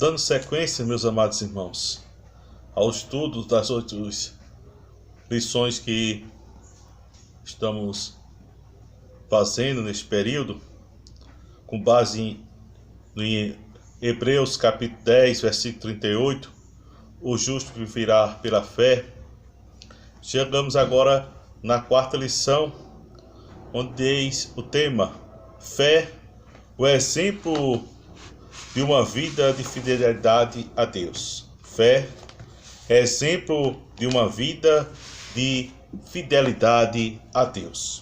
Dando sequência, meus amados irmãos, ao estudo das 8 lições que estamos fazendo neste período, com base em Hebreus capítulo 10, versículo 38, o justo viverá pela fé. Chegamos agora na 4ª lição, onde diz o tema: fé, o exemplo de uma vida de fidelidade a Deus. Fé, exemplo de uma vida de fidelidade a Deus.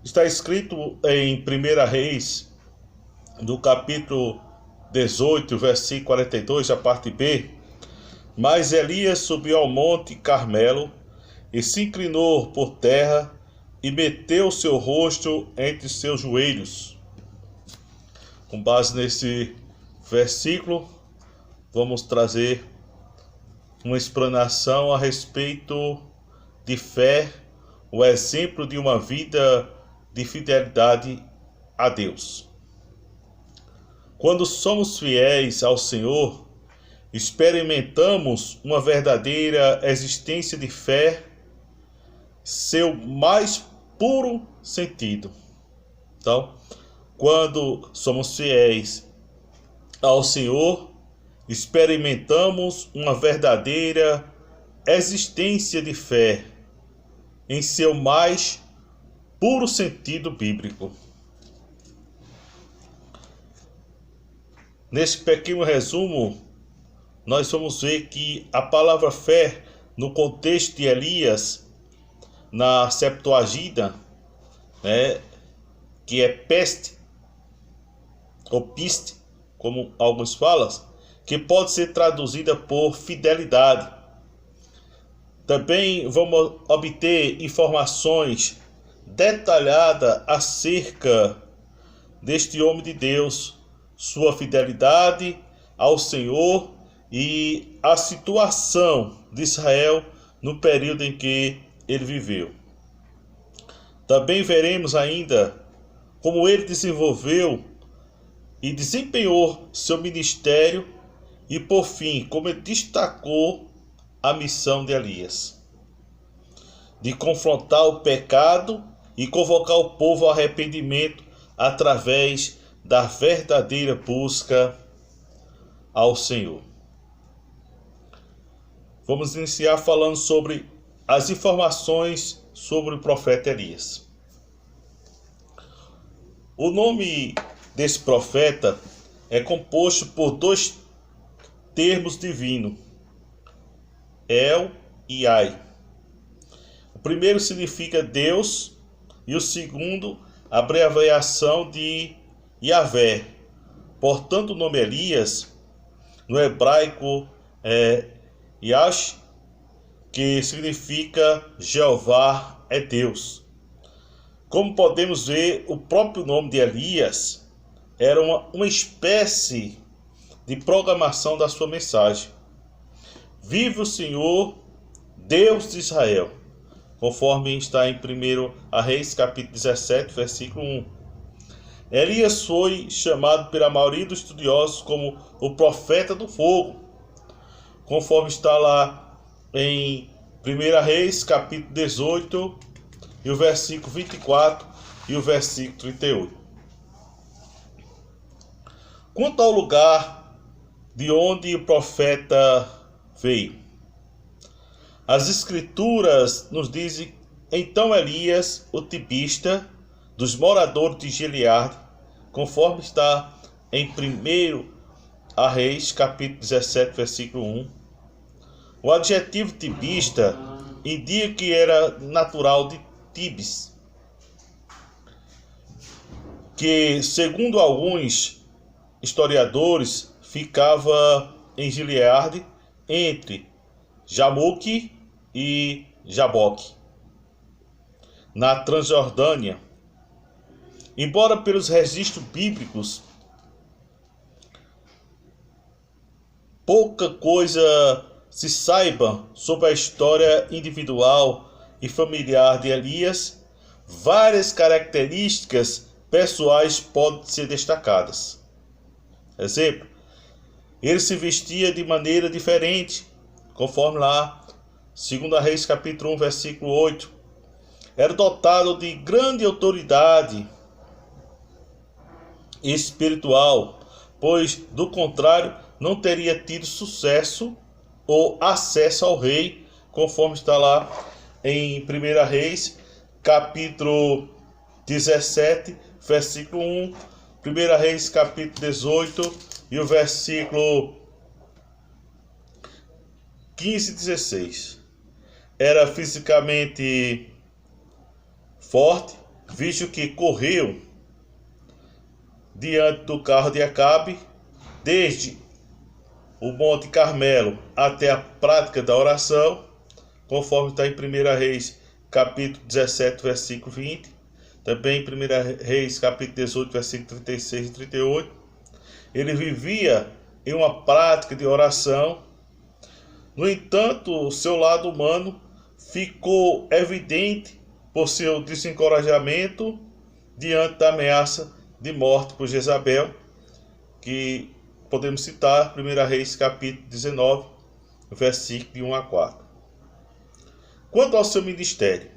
Está escrito em 1 Reis, do capítulo 18, versículo 42, a parte B: Mas Elias subiu ao monte Carmelo e se inclinou por terra e meteu seu rosto entre seus joelhos. Com base nesse versículo, vamos trazer uma explanação a respeito de fé, o exemplo de uma vida de fidelidade a Deus. Quando somos fiéis ao Senhor, experimentamos uma verdadeira existência de fé, seu mais puro sentido. Então, quando somos fiéis ao Senhor, experimentamos uma verdadeira existência de fé em seu mais puro sentido bíblico. Nesse pequeno resumo, nós vamos ver que a palavra fé, no contexto de Elias, na Septuaginta, que é peste, ou piste, como alguns falam, que pode ser traduzida por fidelidade. Também vamos obter informações detalhadas acerca deste homem de Deus, sua fidelidade ao Senhor e a situação de Israel no período em que ele viveu. Também veremos ainda como ele desenvolveu e desempenhou seu ministério e, por fim, como ele destacou a missão de Elias, de confrontar o pecado e convocar o povo ao arrependimento através da verdadeira busca ao Senhor. Vamos iniciar falando sobre as informações sobre o profeta Elias. O nome desse profeta é composto por 2 termos divinos, El e Ai. O primeiro significa Deus e o segundo, a abreviação de Yahvé. Portanto, o nome Elias, no hebraico, é Yash, que significa Jeová é Deus. Como podemos ver, o próprio nome de Elias era uma espécie de programação da sua mensagem. Vive o Senhor, Deus de Israel, conforme está em 1 Reis, capítulo 17, versículo 1. Elias foi chamado pela maioria dos estudiosos como o profeta do fogo, conforme está lá em 1 Reis, capítulo 18, e o versículo 24 e o versículo 38. Quanto ao lugar de onde o profeta veio, as escrituras nos dizem: então Elias, o tibista, dos moradores de Gileade, conforme está em 1 Reis, capítulo 17, versículo 1. O adjetivo tibista indica que era natural de Tibes, que, segundo alguns historiadores, ficava em Gileade, entre Jamuque e Jaboque, na Transjordânia. Embora pelos registros bíblicos pouca coisa se saiba sobre a história individual e familiar de Elias, várias características pessoais podem ser destacadas. Exemplo, ele se vestia de maneira diferente, conforme lá, 2 Reis capítulo 1, versículo 8. Era dotado de grande autoridade espiritual, pois, do contrário, não teria tido sucesso ou acesso ao rei, conforme está lá em 1 Reis, capítulo 17, versículo 1, 1 Reis, capítulo 18, e o versículo 15 e 16. Era fisicamente forte, visto que correu diante do carro de Acabe, desde o Monte Carmelo até a prática da oração, conforme está em 1 Reis, capítulo 17, versículo 20. Também em 1 Reis, capítulo 18, versículo 36 e 38. Ele vivia em uma prática de oração. No entanto, o seu lado humano ficou evidente por seu desencorajamento diante da ameaça de morte por Jezabel, que podemos citar 1 Reis capítulo 19, versículo de 1 a 4. Quanto ao seu ministério,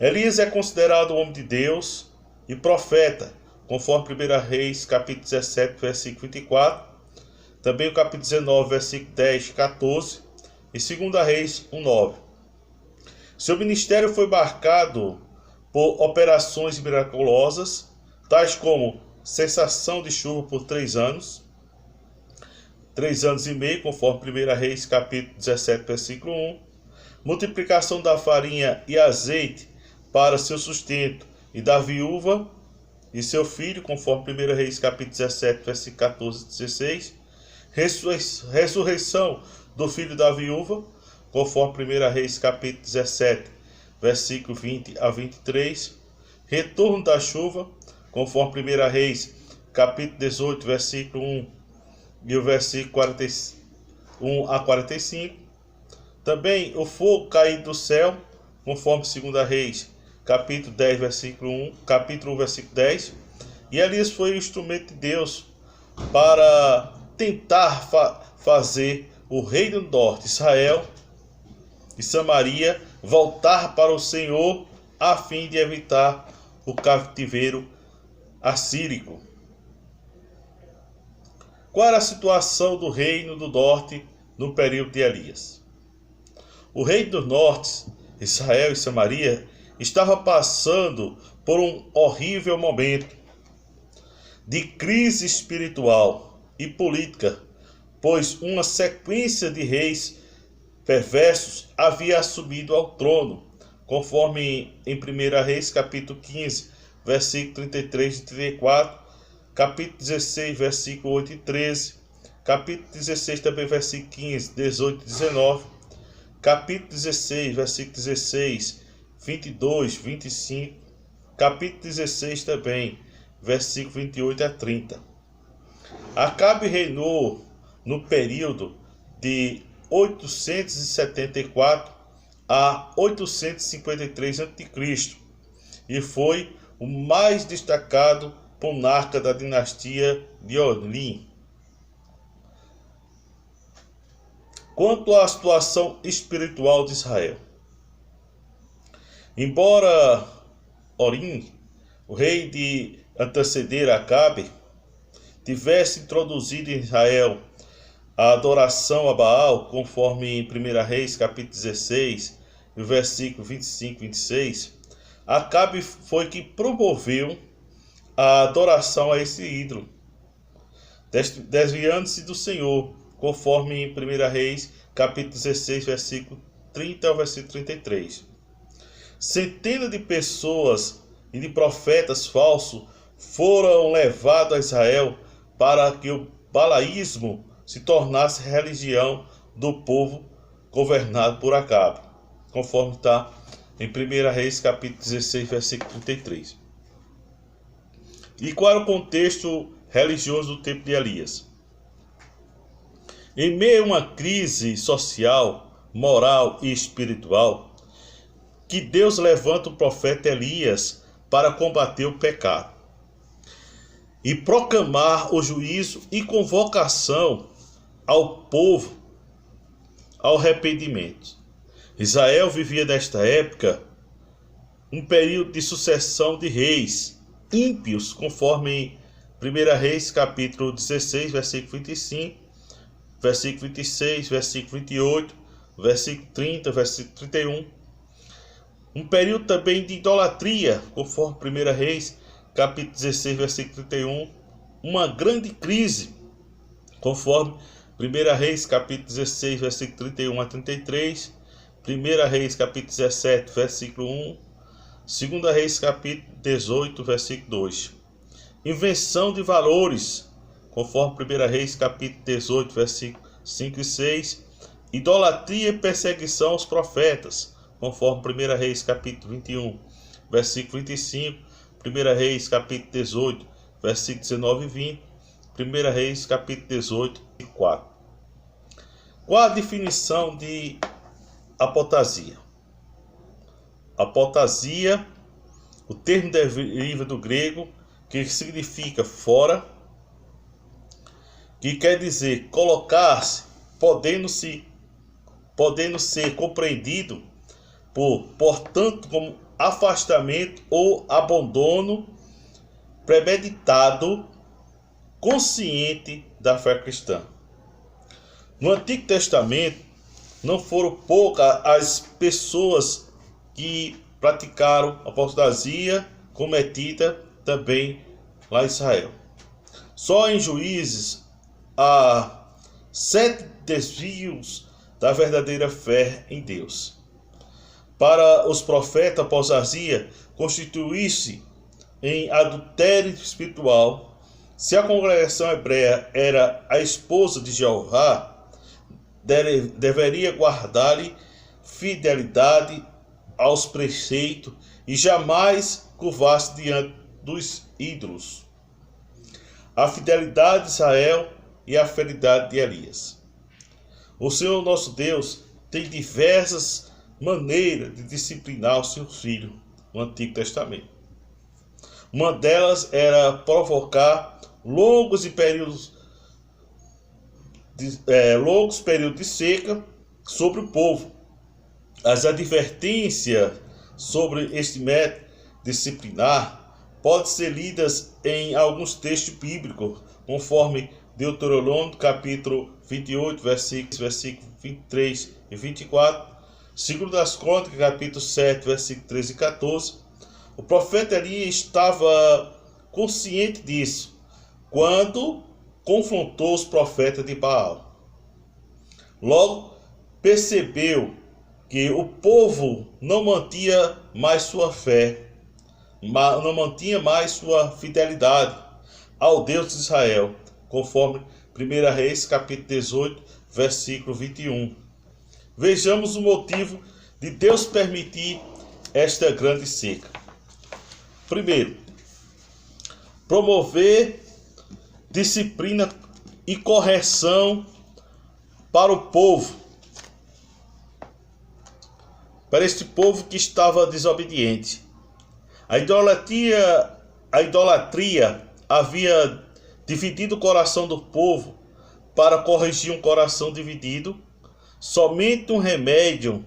Elias é considerado homem de Deus e profeta, conforme 1 Reis capítulo 17, versículo 24, também o capítulo 19, versículo 10 e 14, e 2 Reis 1, 9. Seu ministério foi marcado por operações miraculosas, tais como cessação de chuva por 3 anos, 3 anos e meio, conforme 1 Reis capítulo 17, versículo 1, multiplicação da farinha e azeite para seu sustento, e da viúva e seu filho, conforme 1 Reis capítulo 17, versículo 14 e 16, ressurreição do filho da viúva, conforme 1 Reis capítulo 17, versículo 20 a 23, retorno da chuva, conforme 1 Reis capítulo 18, versículo 1 e o versículo 41 a 45. Também o fogo caído do céu, conforme 2 Reis capítulo 10, versículo 1, capítulo 1, versículo 10. E Elias foi o instrumento de Deus para tentar fazer o reino do norte, Israel e Samaria, voltar para o Senhor, a fim de evitar o cativeiro assírico. Qual era a situação do reino do norte no período de Elias? O reino do norte, Israel e Samaria, estava passando por um horrível momento de crise espiritual e política, pois uma sequência de reis perversos havia assumido ao trono, conforme em 1 Reis capítulo 15, versículo 33 e 34, capítulo 16, versículo 8 e 13, capítulo 16 também, versículo 15, 18 e 19, capítulo 16, versículo 16, 22, 25, capítulo 16 também, versículo 28 a 30. Acabe reinou no período de 874 a 853 a.C. e foi o mais destacado monarca da dinastia de Orlim. Quanto à situação espiritual de Israel, embora Orim, o rei de anteceder Acabe, tivesse introduzido em Israel a adoração a Baal, conforme em 1 Reis capítulo 16, versículo 25 e 26, Acabe foi que promoveu a adoração a esse ídolo, desviando-se do Senhor, conforme em 1 Reis capítulo 16, versículo 30 ao versículo 33. Centenas de pessoas e de profetas falsos foram levados a Israel para que o balaísmo se tornasse religião do povo governado por Acabe, conforme está em 1 Reis capítulo 16, versículo 33. E qual era o contexto religioso do tempo de Elias? Em meio a uma crise social, moral e espiritual, que Deus levanta o profeta Elias para combater o pecado. e proclamar o juízo e convocação ao povo ao arrependimento. Israel vivia nesta época um período de sucessão de reis ímpios, conforme em 1 Reis capítulo 16, versículo 25, versículo 26, versículo 28, versículo 30, versículo 31. Um período também de idolatria, conforme 1 Reis capítulo 16, versículo 31. Uma grande crise, conforme 1 Reis capítulo 16, versículo 31 a 33. 1 Reis capítulo 17, versículo 1. 2 Reis capítulo 18, versículo 2. Invenção de valores, conforme 1 Reis capítulo 18, versículo 5 e 6. Idolatria e perseguição aos profetas, conforme 1 Reis capítulo 21, versículo 25. 1 Reis capítulo 18, versículo 19 e 20. 1 Reis capítulo 18 e 4. Qual a definição de apostasia? Apostasia, o termo deriva do grego, que significa fora, que quer dizer colocar-se, podendo ser compreendido portanto, como afastamento ou abandono premeditado, consciente da fé cristã. No Antigo Testamento, não foram poucas as pessoas que praticaram apostasia cometida também lá em Israel. Só em Juízes há 7 desvios da verdadeira fé em Deus. Para os profetas, a apostasia constituía-se em adultério espiritual. Se a congregação hebreia era a esposa de Jeová, deveria guardar-lhe fidelidade aos preceitos e jamais curvar-se diante dos ídolos. A fidelidade de Israel e a fidelidade de Elias. O Senhor nosso Deus tem diversas maneiras de disciplinar o seu filho no Antigo Testamento. Uma delas era provocar longos períodos de seca sobre o povo. As advertências sobre este método disciplinar podem ser lidas em alguns textos bíblicos, conforme Deuteronômio capítulo 28, versículos 23 e 24, 2 Crônicas capítulo 7, versículos 13 e 14. O profeta Elias estava consciente disso quando confrontou os profetas de Baal. Logo percebeu que o povo não mantinha mais sua fé, não mantinha mais sua fidelidade ao Deus de Israel, conforme 1 Reis capítulo 18, versículo 21. Vejamos o motivo de Deus permitir esta grande seca. Primeiro, promover disciplina e correção para o povo, para este povo que estava desobediente. A idolatria havia dividido o coração do povo. Para corrigir um coração dividido, somente um remédio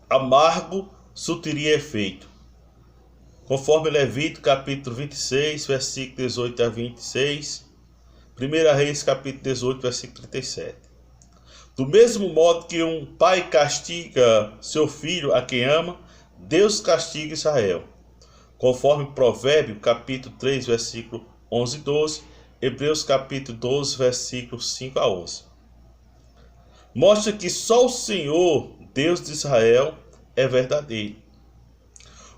amargo surtiria efeito. Conforme Levítico capítulo 26, versículo 18 a 26, 1 Reis capítulo 18, versículo 37. Do mesmo modo que um pai castiga seu filho a quem ama, Deus castiga Israel. Conforme Provérbio capítulo 3, versículo 11 e 12, Hebreus capítulo 12, versículos 5 a 11. Mostra que só o Senhor, Deus de Israel, é verdadeiro.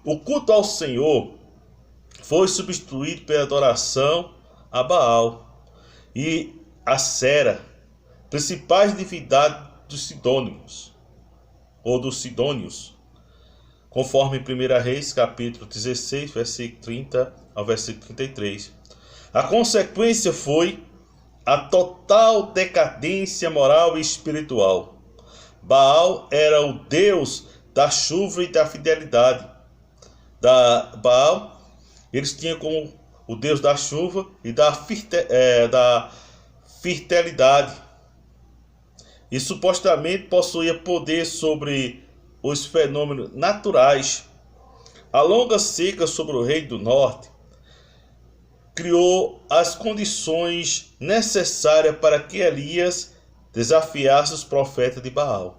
O culto ao Senhor foi substituído pela adoração a Baal e a Sera, principais divindades dos sidônios, conforme 1 Reis capítulo 16, versículo 30 ao versículo 33. A consequência foi a total decadência moral e espiritual. Baal era o deus da chuva e da fidelidade. Baal, eles tinham como o Deus da chuva e da fertilidade, e supostamente possuía poder sobre os fenômenos naturais. A longa seca sobre o Reino do Norte criou as condições necessárias para que Elias desafiasse os profetas de Baal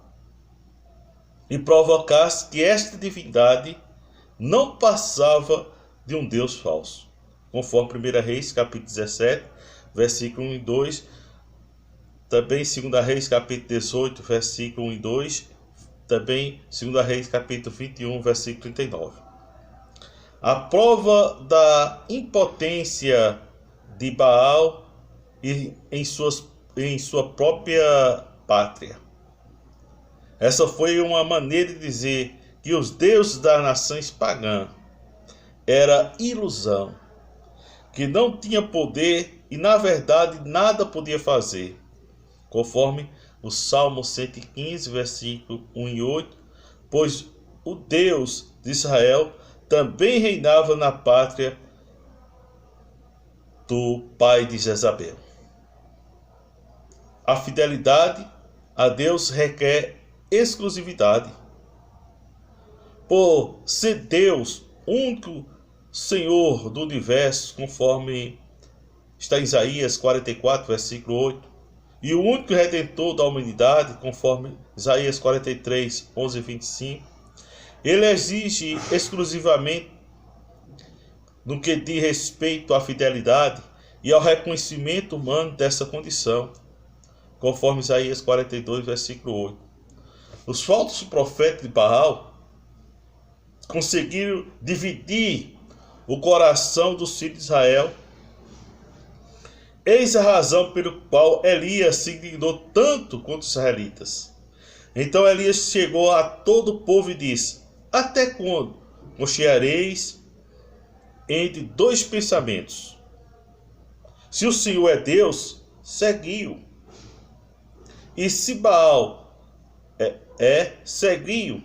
e provocasse que esta divindade não passava de um Deus falso, conforme 1 Reis capítulo 17, versículo 1 e 2, também 2 Reis capítulo 18, versículo 1 e 2, também 2 Reis capítulo 21, versículo 39. A prova da impotência de Baal em sua própria pátria. Essa foi uma maneira de dizer que os deuses das nações pagãs era ilusão, que não tinha poder e na verdade nada podia fazer, conforme o Salmo 115, versículo 1 e 8, pois o Deus de Israel também reinava na pátria do pai de Jezabel. A fidelidade a Deus requer exclusividade. Por ser Deus, único Senhor do universo, conforme está em Isaías 44, versículo 8, e o único Redentor da humanidade, conforme Isaías 43, 11 e 25, ele exige exclusivamente no que diz respeito à fidelidade e ao reconhecimento humano dessa condição, conforme Isaías 42, versículo 8. Os falsos profetas de Baal conseguiram dividir o coração dos filhos de Israel. Eis a razão pelo qual Elias se indignou tanto contra os israelitas. Então Elias chegou a todo o povo e disse: até quando cocheareis entre dois pensamentos? Se o Senhor é Deus, segui-o. E se Baal segui-o.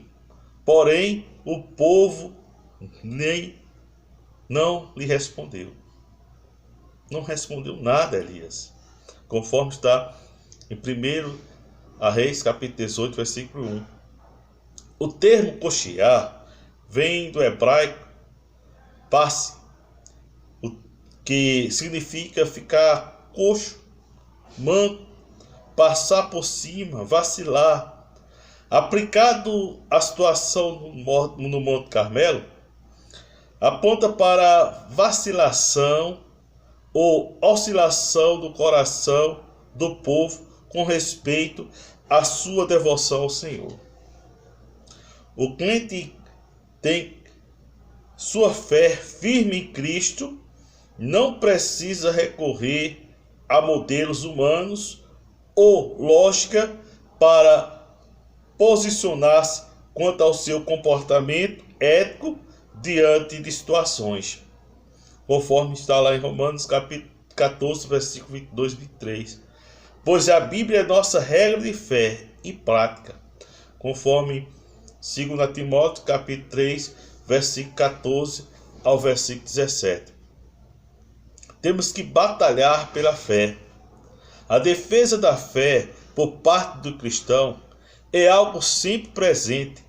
Porém, o povo não lhe respondeu. Não respondeu nada, Elias. Conforme está em 1 Reis, capítulo 18, versículo 1. O termo cochear vem do hebraico passe, que significa ficar coxo, manco, passar por cima, vacilar. Aplicado à situação no Monte Carmelo, aponta para vacilação ou oscilação do coração do povo com respeito à sua devoção ao Senhor. O crente tem sua fé firme em Cristo, não precisa recorrer a modelos humanos ou lógica para posicionar-se quanto ao seu comportamento ético diante de situações, conforme está lá em Romanos capítulo 14, versículo 22 e 23. Pois a Bíblia é nossa regra de fé e prática, conforme 2 Timóteo capítulo 3, versículo 14 ao versículo 17. Temos que batalhar pela fé. A defesa da fé por parte do cristão é algo sempre presente,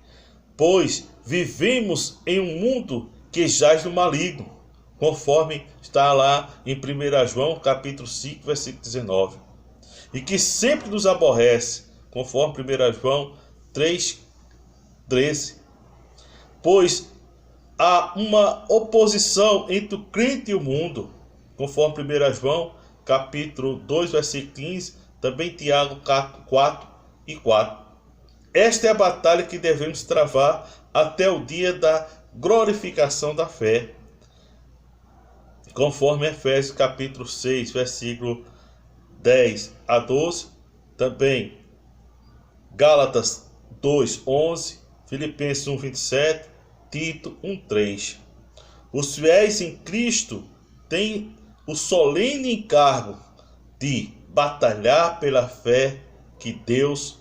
pois vivemos em um mundo que jaz no maligno, conforme está lá em 1 João capítulo 5, versículo 19, e que sempre nos aborrece, conforme 1 João 3, 13, pois há uma oposição entre o crente e o mundo, conforme 1 João capítulo 2, versículo 15, também Tiago 4 e 4. Esta é a batalha que devemos travar até o dia da glorificação da fé, conforme Efésios capítulo 6, versículo 10 a 12, também Gálatas 2, 11, Filipenses 1, 27, Tito 1, 3. Os fiéis em Cristo têm o solene encargo de batalhar pela fé que Deus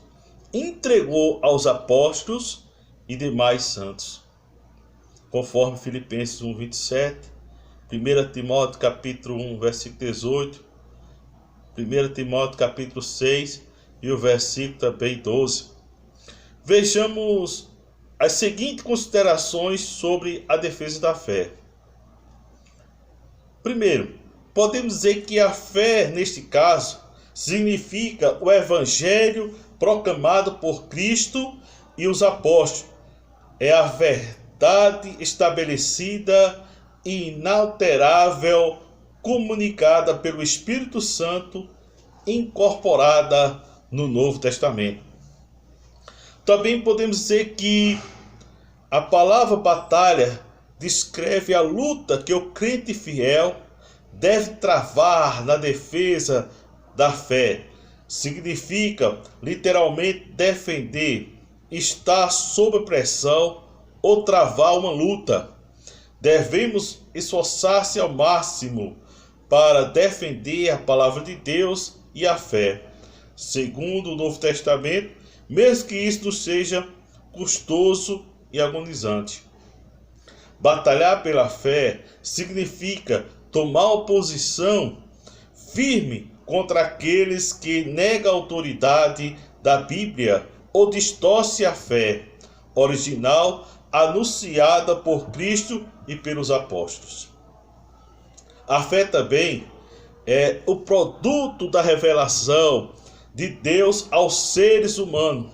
entregou aos apóstolos e demais santos, conforme Filipenses 1, 27, 1 Timóteo capítulo 1, versículo 18, 1 Timóteo capítulo 6 e o versículo também 12. Vejamos as seguintes considerações sobre a defesa da fé. Primeiro, podemos dizer que a fé, neste caso, significa o evangelho proclamado por Cristo e os apóstolos. É a verdade estabelecida e inalterável, comunicada pelo Espírito Santo, incorporada no Novo Testamento. Também podemos dizer que a palavra batalha descreve a luta que o crente fiel deve travar na defesa da fé. Significa, literalmente, defender, estar sob pressão ou travar uma luta. Devemos esforçar-se ao máximo para defender a palavra de Deus e a fé, segundo o Novo Testamento, mesmo que isso nos seja custoso e agonizante. Batalhar pela fé significa tomar oposição firme contra aqueles que negam a autoridade da Bíblia ou distorcem a fé original anunciada por Cristo e pelos apóstolos. A fé também é o produto da revelação de Deus aos seres humanos,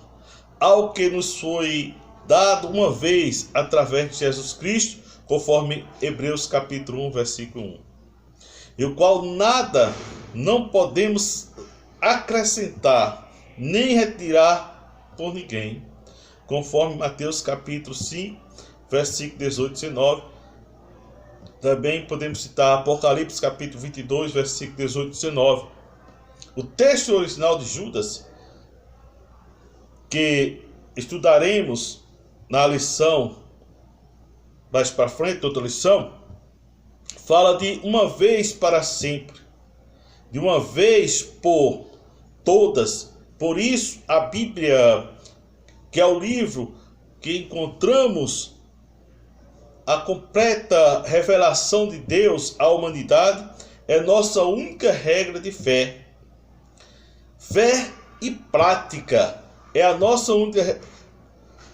algo que nos foi dado uma vez através de Jesus Cristo, conforme Hebreus capítulo 1, versículo 1. E o qual nada não podemos acrescentar, nem retirar por ninguém, conforme Mateus capítulo 5, versículo 18 e 19. Também podemos citar Apocalipse capítulo 22, versículo 18 e 19. O texto original de Judas, que estudaremos na lição mais para frente, outra lição, fala de uma vez para sempre, de uma vez por todas. Por isso, a Bíblia, que é o livro que encontramos a completa revelação de Deus à humanidade, é nossa única regra de fé. Fé e prática é a nossa única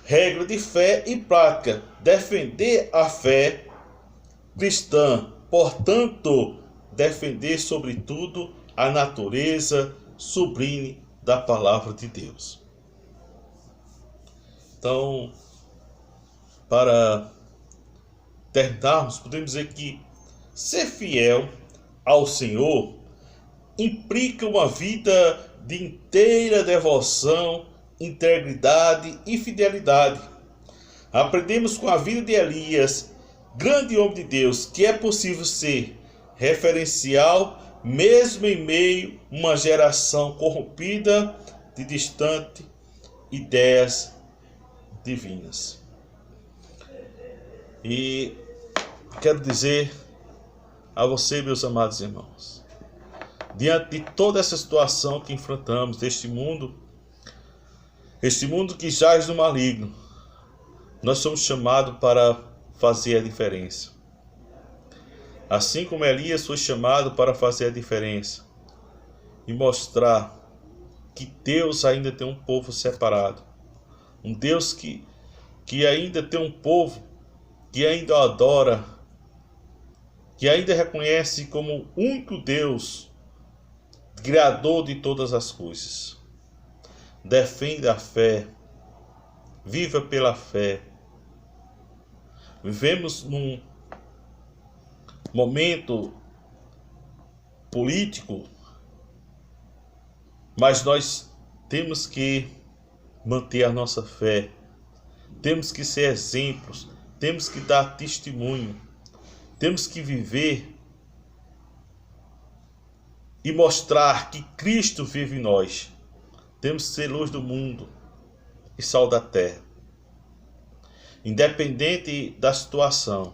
regra de fé e prática. Defender a fé cristã, portanto, defender sobretudo a natureza sublime da palavra de Deus. Então, para terminarmos, podemos dizer que ser fiel ao Senhor implica uma vida de inteira devoção, integridade e fidelidade. Aprendemos com a vida de Elias, grande homem de Deus, que é possível ser referencial mesmo em meio a uma geração corrompida de distantes ideias divinas. E quero dizer a você, meus amados irmãos, diante de toda essa situação que enfrentamos deste mundo, este mundo que jaz no maligno, nós somos chamados para fazer a diferença. Assim como Elias foi chamado para fazer a diferença e mostrar que Deus ainda tem um povo separado, um Deus que ainda tem um povo que ainda o adora, que ainda reconhece como o único Deus, Criador de todas as coisas. Defenda a fé, viva pela fé. Vivemos num momento político, mas nós temos que manter a nossa fé, temos que ser exemplos, temos que dar testemunho, temos que viver e mostrar que Cristo vive em nós. Temos que ser luz do mundo e sal da terra. Independente da situação,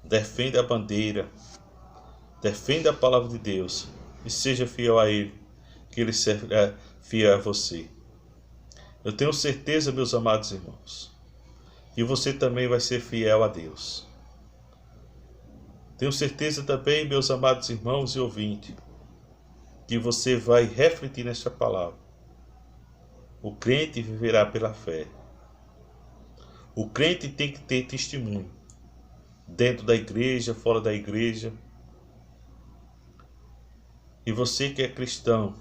defenda a bandeira, defenda a palavra de Deus e seja fiel a Ele, que Ele será fiel a você. Eu tenho certeza, meus amados irmãos, que você também vai ser fiel a Deus. Tenho certeza também, meus amados irmãos e ouvintes, que você vai refletir nesta palavra. O crente viverá pela fé. O crente tem que ter testemunho, dentro da igreja, fora da igreja. E você que é cristão,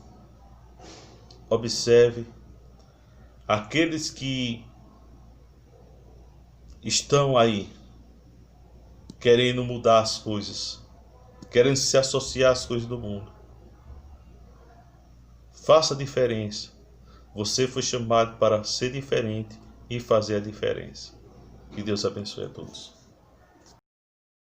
observe aqueles que estão aí querendo mudar as coisas, querendo se associar às coisas do mundo. Faça a diferença. Você foi chamado para ser diferente e fazer a diferença. Que Deus abençoe a todos.